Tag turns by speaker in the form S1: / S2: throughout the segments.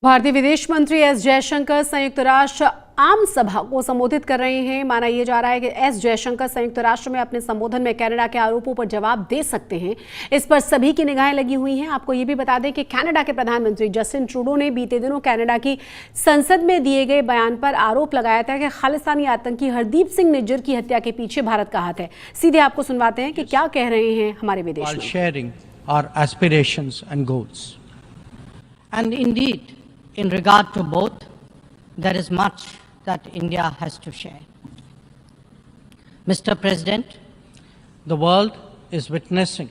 S1: भारतीय विदेश मंत्री एस जयशंकर संयुक्त राष्ट्र आमसभ को संबोधित कर रहे हैं। माना यह जा रहा है कि एस जयशंकर संयुक्त राष्ट्र में अपने संबोधन में कनाडा के आरोपों पर जवाब दे सकते हैं। इस पर सभी की निगाहें लगी हुई हैं। आपको यह भी बता दें कि कनाडा के प्रधानमंत्री जस्टिन ट्रूडो ने बीते दिनों कनाडा की संसद में दिए गए बयान पर आरोप लगाया था कि खालिस्तानी आतंकी हरदीप सिंह निज्जर की हत्या के पीछे भारत का हाथ है। सीधे आपको सुनवाते हैं कि क्या कह रहे हैं हमारे विदेश
S2: मंत्री। In regard to both, there is much that India has to share. Mr. President,
S3: the world is witnessing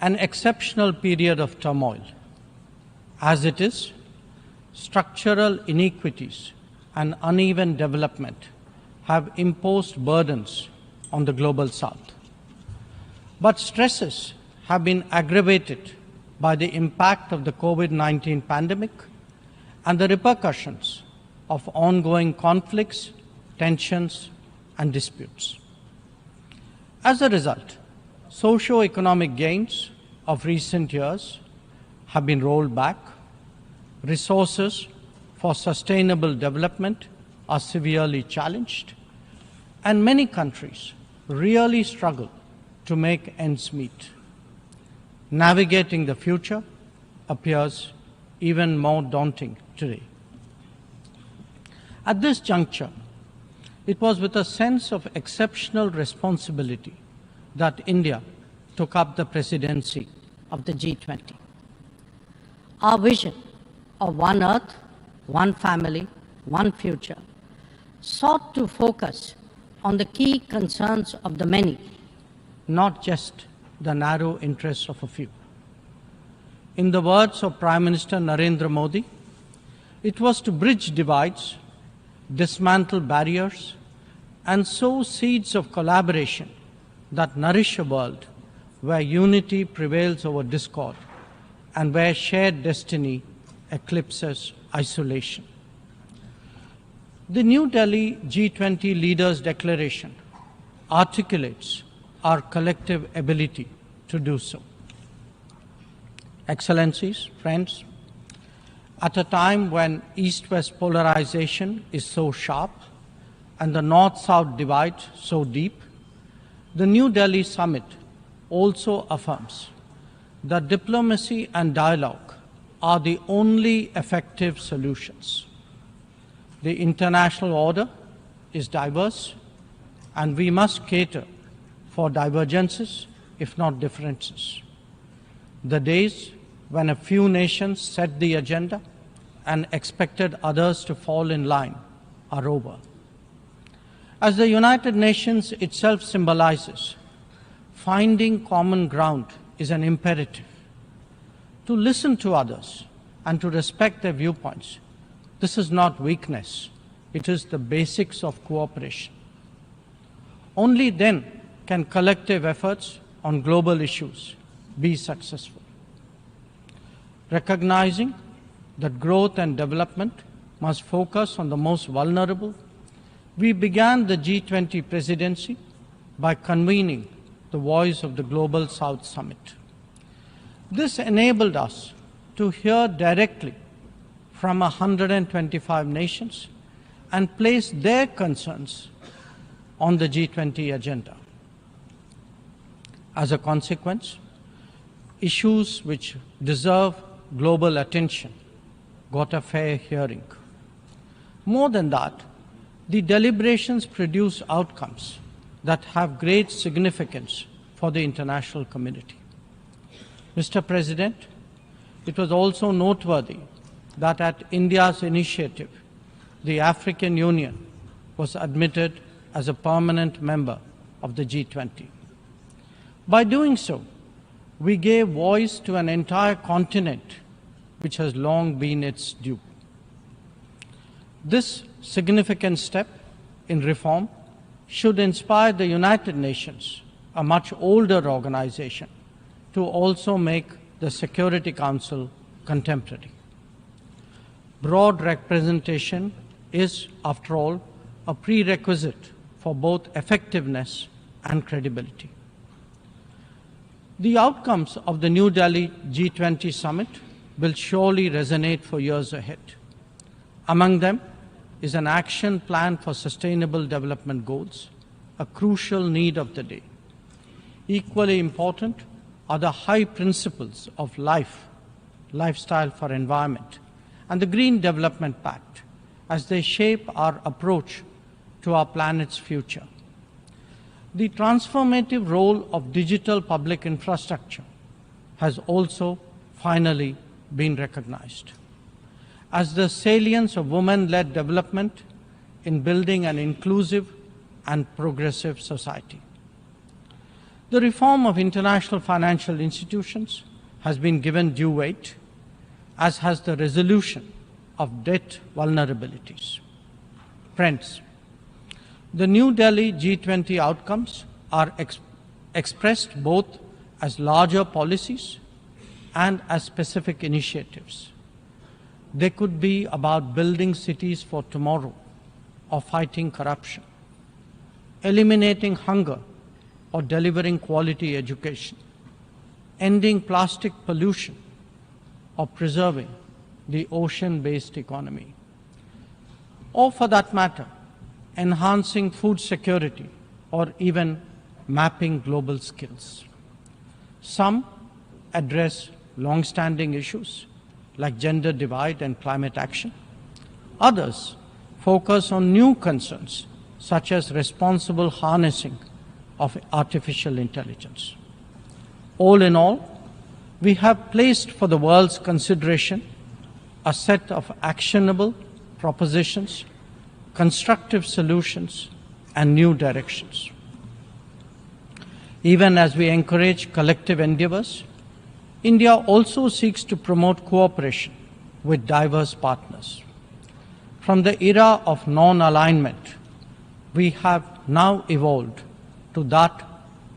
S3: an exceptional period of turmoil. As it is, structural inequities and uneven development have imposed burdens on the global south. But stresses have been aggravated by the impact of the COVID-19 pandemic and the repercussions of ongoing conflicts, tensions, and disputes. As a result, socio-economic gains of recent years have been rolled back, resources for sustainable development are severely challenged, and many countries really struggle to make ends meet. Navigating the future appears even more daunting today. At this juncture, it was with a sense of exceptional responsibility that India took up the presidency
S2: of the G20. Our vision of one Earth, one family, one future sought to focus on the key concerns of the many,
S3: not just the narrow interests of a few. In the words of Prime Minister Narendra Modi, it was to bridge divides, dismantle barriers, and sow seeds of collaboration that nourish a world where unity prevails over discord and where shared destiny eclipses isolation. The New Delhi G20 Leaders' Declaration articulates our collective ability to do so. Excellencies, friends, at a time when East-West polarization is so sharp and the North-South divide so deep, the New Delhi Summit also affirms that diplomacy and dialogue are the only effective solutions. The international order is diverse, and we must cater for divergences, if not differences. The days when a few nations set the agenda and expected others to fall in line are over. As the United Nations itself symbolizes, finding common ground is an imperative. To listen to others and to respect their viewpoints, this is not weakness, it is the basics of cooperation. Only then can collective efforts on global issues be successful. Recognizing that growth and development must focus on the most vulnerable, we began the G20 presidency by convening the Voice of the Global South Summit. This enabled us to hear directly from 125 nations and place their concerns on the G20 agenda. As a consequence, issues which deserve global attention got a fair hearing. More than that, the deliberations produce outcomes that have great significance for the international community. Mr. President, it was also noteworthy that at India's initiative, the African Union was admitted as a permanent member of the G20. By doing so, we gave voice to an entire continent which has long been its due. This significant step in reform should inspire the United Nations, a much older organization, to also make the Security Council contemporary. Broad representation is, after all, a prerequisite for both effectiveness and credibility. The outcomes of the New Delhi G20 summit will surely resonate for years ahead. Among them is an action plan for sustainable development goals, a crucial need of the day. Equally important are the high principles of lifestyle for environment, and the Green Development Pact as they shape our approach to our planet's future. The transformative role of digital public infrastructure has also finally been recognized as the salience of women-led development in building an inclusive and progressive society. The reform of international financial institutions has been given due weight, as has the resolution of debt vulnerabilities. Friends, the New Delhi G20 outcomes are expressed both as larger policies and as specific initiatives. They could be about building cities for tomorrow, or fighting corruption, eliminating hunger, or delivering quality education, ending plastic pollution, or preserving the ocean-based economy, or for that matter, enhancing food security, or even mapping global skills. Some address long-standing issues like gender divide and climate action. Others focus on new concerns such as responsible harnessing of artificial intelligence. All in all, we have placed for the world's consideration a set of actionable propositions, constructive solutions, and new directions. Even as we encourage collective endeavors, India also seeks to promote cooperation with diverse partners. From the era of non-alignment, we have now evolved to that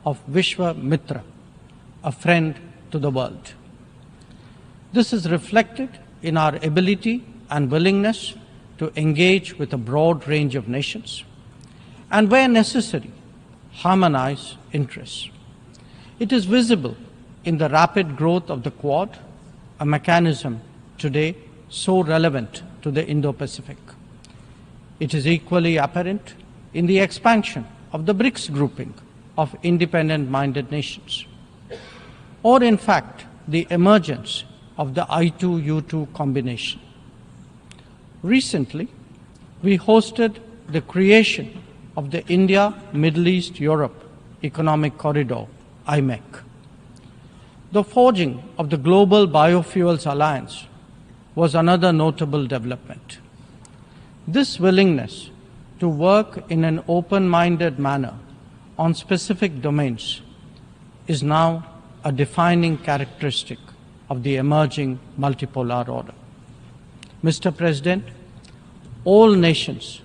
S3: of Vishwa Mitra, a friend to the world. This is reflected in our ability and willingness to engage with a broad range of nations, and where necessary, harmonize interests. It is visible in the rapid growth of the Quad, a mechanism today so relevant to the Indo-Pacific. It is equally apparent in the expansion of the BRICS grouping of independent-minded nations, or in fact, the emergence of the I2U2 combination. Recently, we hosted the creation of the India, Middle East, Europe Economic Corridor, IMEC. The forging of the Global Biofuels Alliance was another notable development. This willingness to work in an open-minded manner on specific domains is now a defining characteristic of the emerging multipolar order. Mr. President, all nations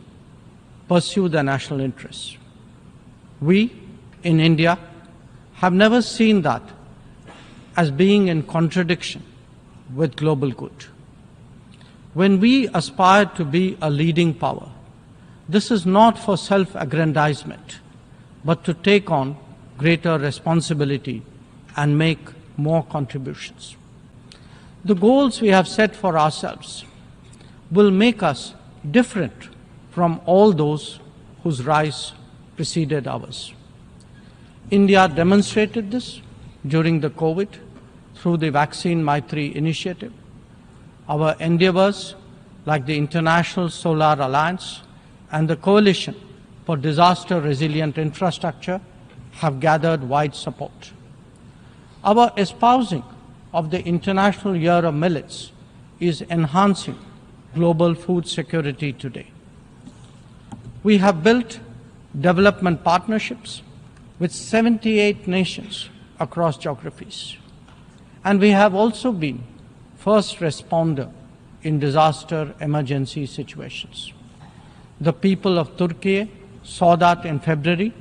S3: pursue their national interests. We, in India, have never seen that as being in contradiction with global good. When we aspire to be a leading power, this is not for self-aggrandizement, but to take on greater responsibility and make more contributions. The goals we have set for ourselves will make us different from all those whose rise preceded ours. India demonstrated this during the COVID through the Vaccine Maitri initiative. Our endeavors, like the International Solar Alliance and the Coalition for Disaster Resilient Infrastructure, have gathered wide support. Our espousing of the International Year of Millets is enhancing global food security today. We have built development partnerships with 78 nations across geographies. And we have also been first responder in disaster emergency situations. The people of Turkey saw that in February,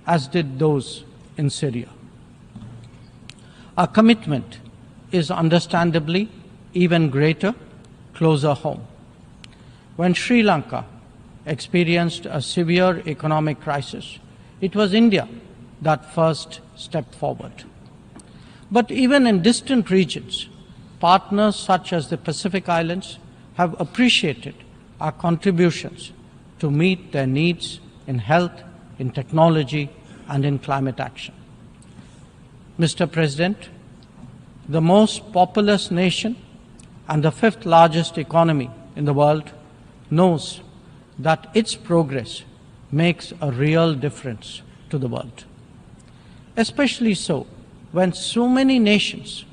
S3: as did those in Syria. Our commitment is understandably even greater closer home. When Sri Lanka experienced a severe economic crisis, it was India that first stepped forward. But even in distant regions, partners such as the Pacific Islands have appreciated our contributions to meet their needs in health, in technology, and in climate action. Mr. President, the most populous nation and the fifth largest economy in the world knows that its progress makes a real difference to the world. Especially so when so many nations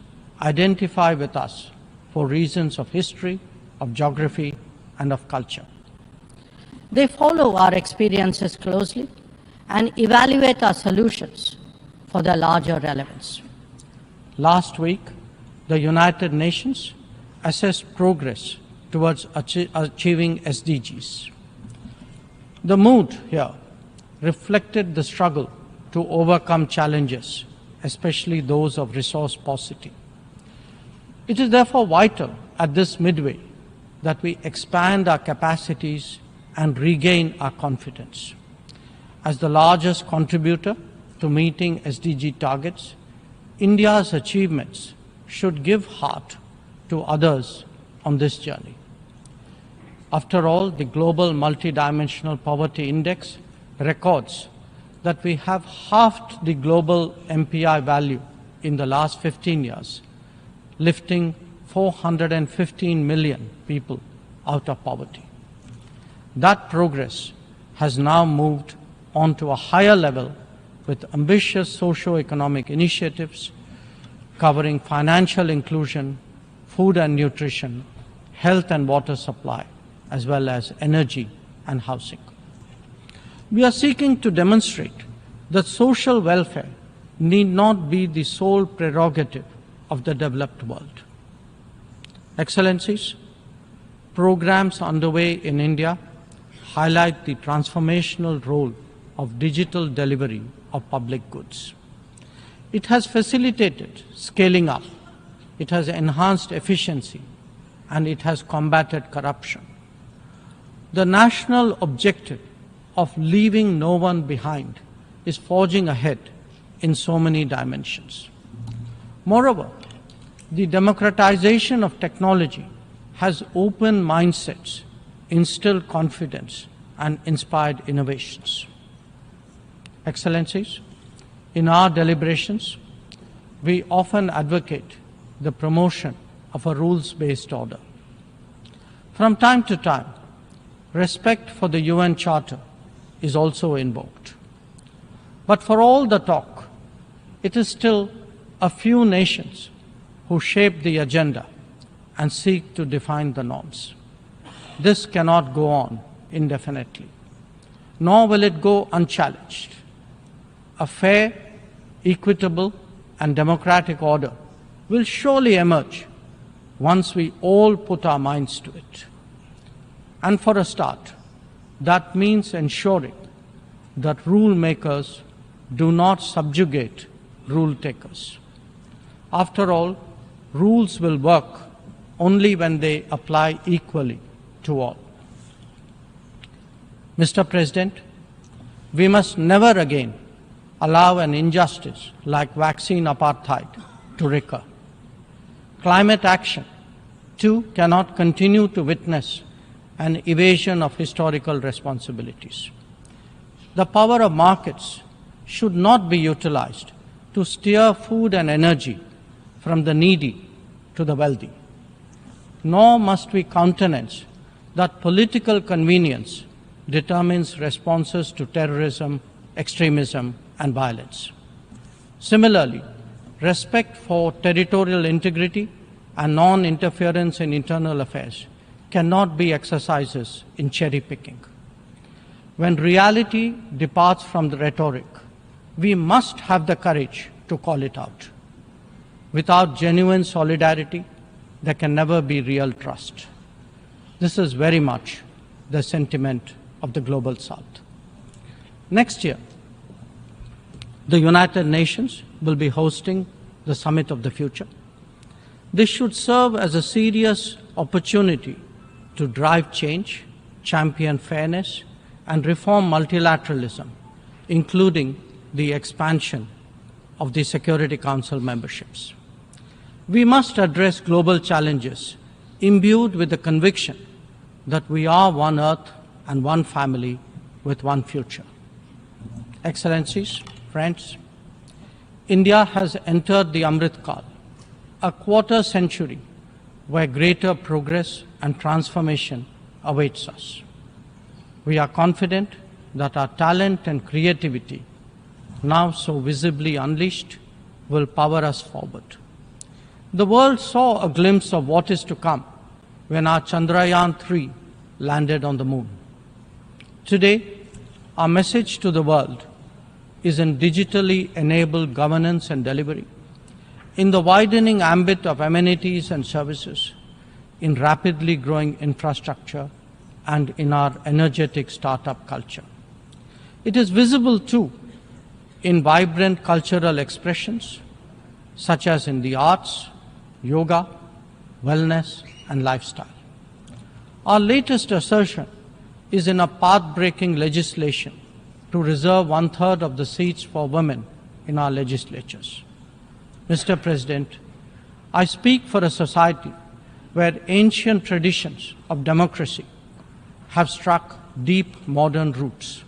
S3: identify with us for reasons of history, of geography, and of culture.
S2: They follow our experiences closely and evaluate our solutions for their larger relevance.
S3: Last week, the United Nations assessed progress towards achieving SDGs. The mood here reflected the struggle to overcome challenges, especially those of resource paucity. It is therefore vital at this midway that we expand our capacities and regain our confidence. As the largest contributor to meeting SDG targets, India's achievements should give heart to others on this journey. After all, the Global Multidimensional Poverty Index records that we have halved the global MPI value in the last 15 years, lifting 415 million people out of poverty. That progress has now moved on to a higher level with ambitious socio-economic initiatives covering financial inclusion, food and nutrition, health and water supply, as well as energy and housing. We are seeking to demonstrate that social welfare need not be the sole prerogative of the developed world. Excellencies, programs underway in India highlight the transformational role of digital delivery of public goods. It has facilitated scaling up, it has enhanced efficiency, and it has combated corruption. The national objective of leaving no one behind is forging ahead in so many dimensions. Moreover, the democratization of technology has opened mindsets, instilled confidence, and inspired innovations. Excellencies, in our deliberations, we often advocate the promotion of a rules-based order. From time to time, respect for the UN Charter is also invoked. But for all the talk, it is still a few nations who shape the agenda and seek to define the norms. This cannot go on indefinitely, nor will it go unchallenged. A fair, equitable, and democratic order will surely emerge once we all put our minds to it. And for a start, that means ensuring that rule makers do not subjugate rule takers. After all, rules will work only when they apply equally to all. Mr. President, we must never again allow an injustice like vaccine apartheid to recur. Climate action, too, cannot continue to witness an evasion of historical responsibilities. The power of markets should not be utilized to steer food and energy from the needy to the wealthy. Nor must we countenance that political convenience determines responses to terrorism, extremism, and violence. Similarly, respect for territorial integrity and non-interference in internal affairs cannot be exercises in cherry-picking. When reality departs from the rhetoric, we must have the courage to call it out. Without genuine solidarity, there can never be real trust. This is very much the sentiment of the Global South. Next year, the United Nations will be hosting the Summit of the Future. This should serve as a serious opportunity to drive change, champion fairness, and reform multilateralism, including the expansion of the Security Council memberships. We must address global challenges imbued with the conviction that we are one earth and one family with one future. Excellencies, friends, India has entered the Amrit Kal, a quarter century where greater progress and transformation awaits us. We are confident that our talent and creativity, now so visibly unleashed, will power us forward. The world saw a glimpse of what is to come when our Chandrayaan-3 landed on the moon. Today, our message to the world is in digitally enabled governance and delivery, in the widening ambit of amenities and services, in rapidly growing infrastructure, and in our energetic startup culture. It is visible too in vibrant cultural expressions, such as in the arts, yoga, wellness, and lifestyle. Our latest assertion is in a path-breaking legislation to reserve 1/3 of the seats for women in our legislatures. Mr. President, I speak for a society where ancient traditions of democracy have struck deep modern roots.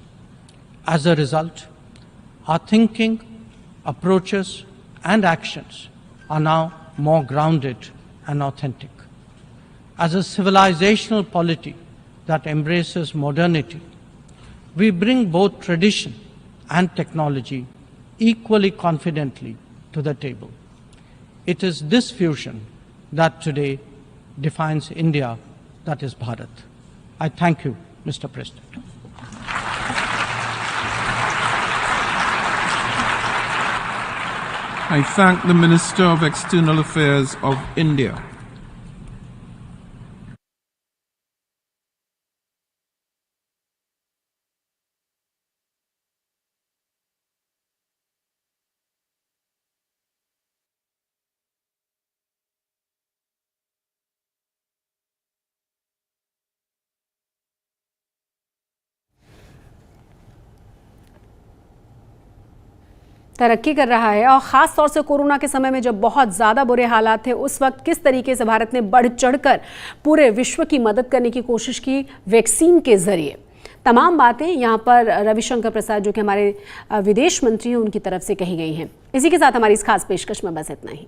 S3: As a result, our thinking, approaches, and actions are now more grounded and authentic. As a civilizational polity that embraces modernity, we bring both tradition and technology equally confidently to the table. It is this fusion that today defines India, that is Bharat. I thank you, Mr. President.
S4: I thank the Minister of External Affairs of India.
S1: तरक्की कर रहा है और ख़ास तौर से corona के समय में जब बहुत ज़्यादा बुरे हालात थे, उस वक्त किस तरीके से भारत ने बढ़ चढ़कर पूरे विश्व की मदद करने की कोशिश की वैक्सीन के ज़रिए। तमाम बातें यहाँ पर रविशंकर प्रसाद जो कि हमारे विदेश मंत्री हैं उनकी तरफ से कही गई हैं। इसी के साथ हमारी इस खास पेशकश में बस इतना ही।